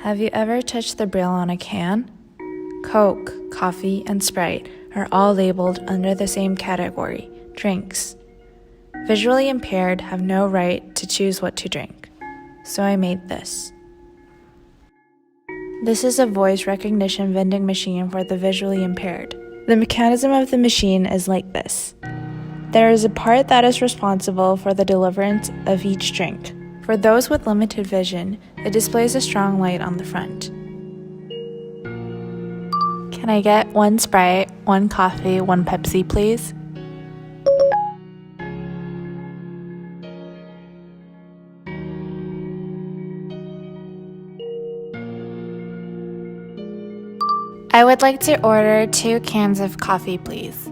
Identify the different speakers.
Speaker 1: Have you ever touched the braille on a can? Coke, coffee, and Sprite are all labeled under the same category, drinks. Visually impaired have no right to choose what to drink, so I made this. This is a voice recognition vending machine for the visually impaired. The mechanism of the machine is like this. There is a part that is responsible for the deliverance of each drink. For those with limited vision, it displays a strong light on the front. Can I get 1 Sprite, 1 coffee, 1 Pepsi, please? I would like to order 2 cans of coffee, please.